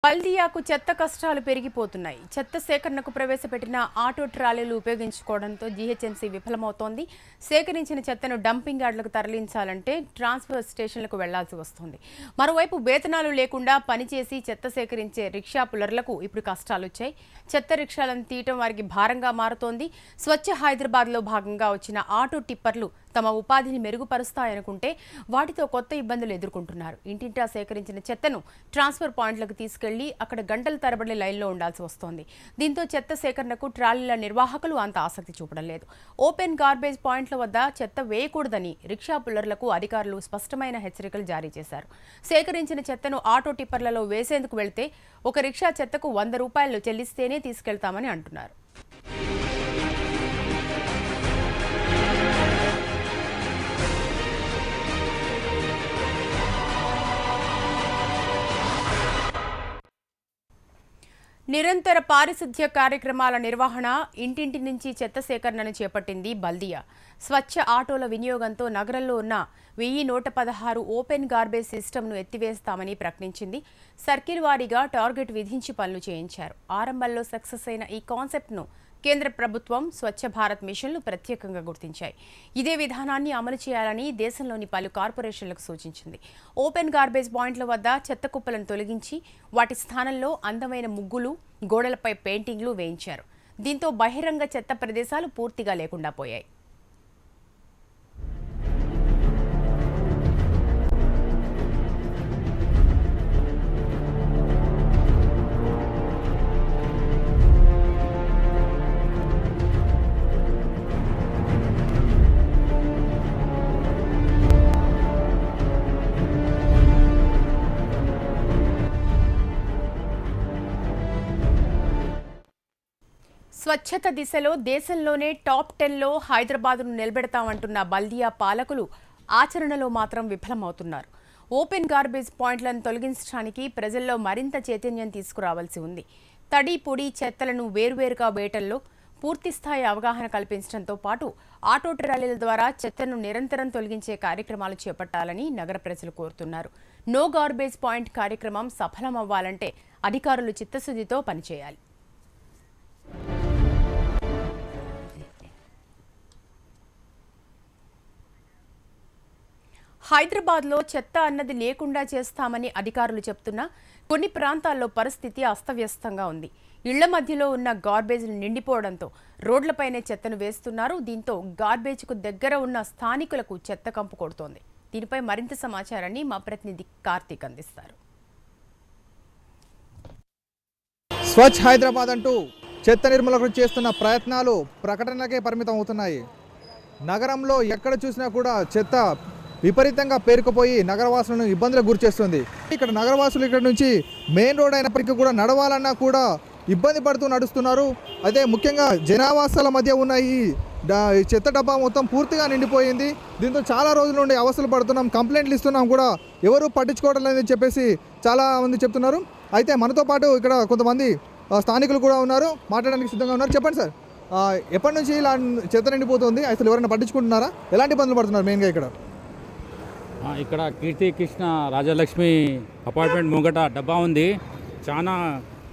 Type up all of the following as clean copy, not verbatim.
బల్దియాకు చెత్త కష్టాలు పెరిగిపోతున్నాయి. చెత్త సేకరణకు ప్రవేశపెట్టిన ఆటో ట్రాలీలు ఉపయోగించుకోవడంతో జీహెచ్ఎంసీ విఫలమవుతోంది. సేకరించిన చెత్తను డంపింగ్ యార్డులకు తరలించాలంటే ట్రాన్స్ఫర్ స్టేషన్లకు వెళ్లాల్సి వస్తోంది. మరోవైపు వేతనాలు లేకుండా పనిచేసి చెత్త సేకరించే రిక్షా పుల్లర్లకు ఇప్పుడు కష్టాలొచ్చాయి. చెత్త రిక్షాలను తీయటం వారికి భారంగా మారుతోంది. స్వచ్ఛ హైదరాబాద్లో భాగంగా వచ్చిన ఆటో టిప్పర్లు తమ ఉపాధిని మెరుగుపరుస్తాయనుకుంటే వాటితో కొత్త ఇబ్బందులు ఎదుర్కొంటున్నారు. ఇంటింటా సేకరించిన చెత్తను ట్రాన్స్ఫర్ పాయింట్లకు తీసుకెళ్లి అక్కడ గంటల తరబడి లైన్లో ఉండాల్సి వస్తోంది. దీంతో చెత్త సేకరణకు ట్రాలీల నిర్వాహకులు అంత ఆసక్తి చూపడం లేదు. ఓపెన్ గార్బేజ్ పాయింట్ల వద్ద చెత్త వేయకూడదని రిక్షా పుల్లర్లకు అధికారులు స్పష్టమైన హెచ్చరికలు జారీ చేశారు. సేకరించిన చెత్తను ఆటో టిప్పర్లలో వేసేందుకు వెళ్తే ఒక రిక్షా చెత్తకు ₹100 చెల్లిస్తేనే తీసుకెళ్తామని అంటున్నారు. నిరంతర పారిశుధ్య కార్యక్రమాల నిర్వహణ, ఇంటింటి నుంచి చెత్త సేకరణను చేపట్టింది బల్దియా. స్వచ్ఛ ఆటోల వినియోగంతో నగరంలో ఉన్న 1116 ఓపెన్ గార్బేజ్ సిస్టమ్ను ఎత్తివేస్తామని ప్రకటించింది. సర్కిల్ వారీగా టార్గెట్ విధించి పనులు చేయించారు. ఆరంభంలో సక్సెస్ అయిన ఈ కాన్సెప్ట్ను కేంద్ర ప్రభుత్వం స్వచ్ఛ భారత్ మిషన్లు ప్రత్యేకంగా గుర్తించాయి. ఇదే విధానాన్ని అమలు చేయాలని దేశంలోని పలు కార్పొరేషన్లకు సూచించింది. ఓపెన్ గార్బేజ్ పాయింట్ల వద్ద చెత్త కుప్పలను తొలగించి వాటి స్థానంలో అందమైన ముగ్గులు, గోడలపై పెయింటింగ్లు వేయించారు. దీంతో బహిరంగ చెత్త ప్రదేశాలు పూర్తిగా లేకుండా పోయాయి. స్వచ్ఛత దిశలో దేశంలోనే టాప్ 10లో హైదరాబాద్ను నిలబెడతామంటున్న బల్దియా పాలకులు ఆచరణలో మాత్రం విఫలమవుతున్నారు. ఓపెన్ గార్బేజ్ పాయింట్లను తొలగించడానికి ప్రజల్లో మరింత చైతన్యం తీసుకురావాల్సి ఉంది. తడి, పొడి చెత్తలను వేర్వేరుగా వేయటంలో పూర్తిస్థాయి అవగాహన కల్పించడంతో పాటు ఆటో ట్రాలీల ద్వారా చెత్తను నిరంతరం తొలగించే కార్యక్రమాలు చేపట్టాలని నగర ప్రజలు కోరుతున్నారు. నో గార్బేజ్ పాయింట్ కార్యక్రమం సఫలమవ్వాలంటే అధికారులు చిత్తశుద్ధితో పనిచేయాలి. హైదరాబాద్లో చెత్త అన్నది లేకుండా చేస్తామని అధికారులు చెప్తున్నా కొన్ని ప్రాంతాల్లో పరిస్థితి అస్తవ్యస్తంగా ఉంది. ఇళ్ల మధ్యలో ఉన్న గార్బేజ్ను నిండిపోవడంతో రోడ్లపైనే చెత్తను వేస్తున్నారు. దీంతో గార్బేజ్కు దగ్గర ఉన్న స్థానికులకు చెత్త కంపు కొడుతోంది. దీనిపై మరింత సమాచారాన్ని మా ప్రతినిధి కార్తీక్ అందిస్తారు. స్వచ్ఛ హైదరాబాద్ అంటూ చెత్త నిర్మూలన చేస్తున్న ప్రయత్నాలు ప్రకటనలకే పరిమితం అవుతున్నాయి. నగరంలో ఎక్కడ చూసినా కూడా చెత్త విపరీతంగా పేరుకుపోయి నగరవాసులను ఇబ్బందులకు గురిచేస్తుంది. ఇక్కడ నగరవాసులు ఇక్కడ నుంచి మెయిన్ రోడ్ అయినప్పటికీ కూడా నడవాలన్నా కూడా ఇబ్బంది పడుతూ నడుస్తున్నారు. అయితే ముఖ్యంగా జనావాసాల మధ్య ఉన్న ఈ చెత్త డబ్బా మొత్తం పూర్తిగా నిండిపోయింది. దీంతో చాలా రోజుల నుండి అవస్థలు పడుతున్నాం, కంప్లైంట్లు ఇస్తున్నాం కూడా ఎవరు పట్టించుకోవడం లేదని చెప్పేసి చాలా మంది చెప్తున్నారు. అయితే మనతో పాటు ఇక్కడ కొంతమంది స్థానికులు కూడా ఉన్నారు, మాట్లాడడానికి సిద్ధంగా ఉన్నారు. చెప్పండి సార్, ఎప్పటి నుంచి ఇలా చెత్త నిండిపోతుంది? అసలు ఎవరైనా పట్టించుకుంటున్నారా? ఎలాంటి ఇబ్బందులు పడుతున్నారు మెయిన్గా ఇక్కడ? ఇక్కడ కీర్తి కృష్ణ రాజలక్ష్మి అపార్ట్మెంట్ ముంగట డబ్బా ఉంది. చాలా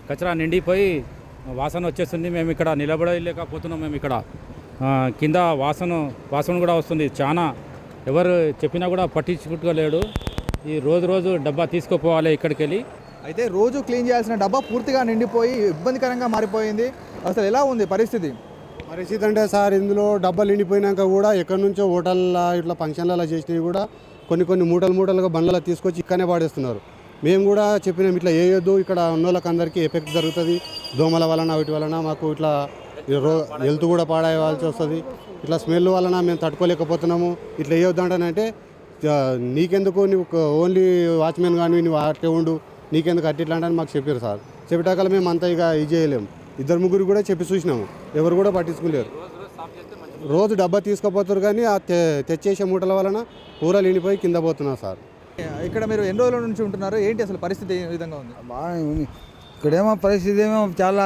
కచరా నిండిపోయి వాసన వచ్చేస్తుంది. మేము ఇక్కడ నిలబడలేకపోతున్నాం. మేము ఇక్కడ కింద వాసన కూడా వస్తుంది. చాలా ఎవరు చెప్పినా కూడా పట్టించుకోలేడు. ఈ రోజు డబ్బా తీసుకుపోవాలి ఇక్కడికి వెళ్ళి. అయితే రోజు క్లీన్ చేయాల్సిన డబ్బా పూర్తిగా నిండిపోయి ఇబ్బందికరంగా మారిపోయింది. అసలు ఎలా ఉంది పరిస్థితి అంటే సార్, ఇందులో డబ్బాలు నిండిపోయినాక కూడా ఎక్కడి నుంచో హోటల్లో ఇట్లా ఫంక్షన్లలో చేసినవి కూడా కొన్ని మూటలుగా బండ్లలో తీసుకొచ్చి ఇక్కడనే పాడేస్తున్నారు. మేము కూడా చెప్పినాం ఇట్లా వేయొద్దు, ఇక్కడ ఉన్న వాళ్ళకి అందరికీ ఎఫెక్ట్ జరుగుతుంది, దోమల వలన వీటి వలన మాకు ఇట్లా హెల్త్ కూడా పాడేయాల్సి వస్తుంది, ఇట్లా స్మెల్ వలన మేము తట్టుకోలేకపోతున్నాము, ఇట్లా వేయొద్దు అంటానంటే నీకెందుకు, నువ్వు ఓన్లీ వాచ్మెన్ కానీ నువ్వు అట్టే ఉండు, నీకెందుకు అట్టిట్లా అంటే మాకు చెప్పారు సార్. చెప్పేటాకలు మేము అంతా ఇక ఇది చేయలేము. 2-3 కూడా చెప్పి చూసినాము, ఎవరు కూడా పట్టించుకోలేరు. రోజు డబ్బా తీసుకుపోతారు కానీ ఆ తెచ్చేసే మూటల వలన కూరలు నిండిపోయి కింద పోతున్నారు సార్. ఇక్కడ మీరు ఎన్ని రోజుల నుంచి ఉంటున్నారు? ఏంటి అసలు పరిస్థితి ఏ విధంగా ఉంది? బాగా ఉంది. ఇక్కడేమో పరిస్థితి ఏమో చాలా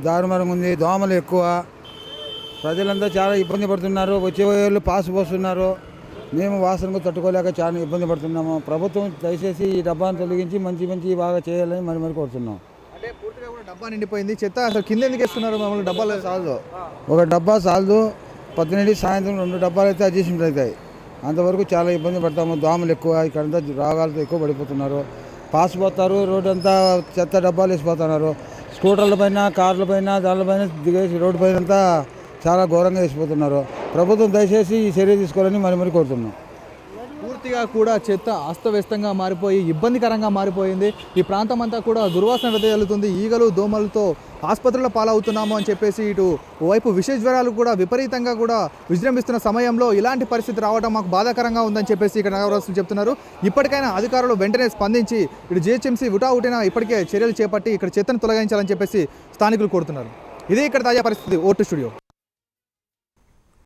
దారుణంగా ఉంది. దోమలు ఎక్కువ, ప్రజలంతా చాలా ఇబ్బంది పడుతున్నారు. వచ్చే వాళ్ళు పాస్ పోస్తున్నారు. మేము వాసనకు తట్టుకోలేక చాలా ఇబ్బంది పడుతున్నాము. ప్రభుత్వం దయచేసి ఈ డబ్బాను తొలగించి మంచి మంచి బాగా చేయాలని మరి కోరుతున్నాం. అంటే పూర్తిగా కూడా డబ్బా నిండిపోయింది. చెత్త అసలు కింద ఎందుకు వేస్తున్నారు మమ్మల్ని? డబ్బాలు చాలదు, ఒక డబ్బా చాలదు. పొద్దునండి సాయంత్రం 2 డబ్బాలు అయితే అడ్జస్ట్మెంట్ అవుతాయి. అంతవరకు చాలా ఇబ్బంది పడతాము. దోమలు ఎక్కువ, ఇక్కడంతా రోగాలతో ఎక్కువ పడిపోతున్నారు. పాసిపోతారు, రోడ్డు అంతా చెత్త డబ్బాలు వేసిపోతున్నారు. స్కూటర్ల పైన, కార్ల పైన, దానిపైన దిగేసి రోడ్డు పైన అంతా చాలా ఘోరంగా వేసిపోతున్నారు. ప్రభుత్వం దయచేసి ఈ చర్య తీసుకోవాలని మరి కోరుతున్నాం. పూర్తిగా కూడా చెత్త అస్తవ్యస్తంగా మారిపోయి ఇబ్బందికరంగా మారిపోయింది. ఈ ప్రాంతం అంతా కూడా దుర్వాసన వెదజల్లుతుంది. ఈగలు దోమలతో ఆసుపత్రుల పాలవుతున్నాము అని చెప్పేసి ఇటు ఓవైపు విష జ్వరాలు కూడా విపరీతంగా కూడా విజృంభిస్తున్న సమయంలో ఇలాంటి పరిస్థితి రావడం మాకు బాధాకరంగా ఉందని చెప్పేసి ఇక్కడ నగరవాసులు చెప్తున్నారు. ఇప్పటికైనా అధికారులు వెంటనే స్పందించి ఇటు జిహెచ్ఎంసీ ఉటావుటిన ఇప్పటికే చర్యలు చేపట్టి ఇక్కడ చెత్తను తొలగించాలని చెప్పేసి స్థానికులు కోరుతున్నారు. ఇదే ఇక్కడ తాజా పరిస్థితి. Vote studio.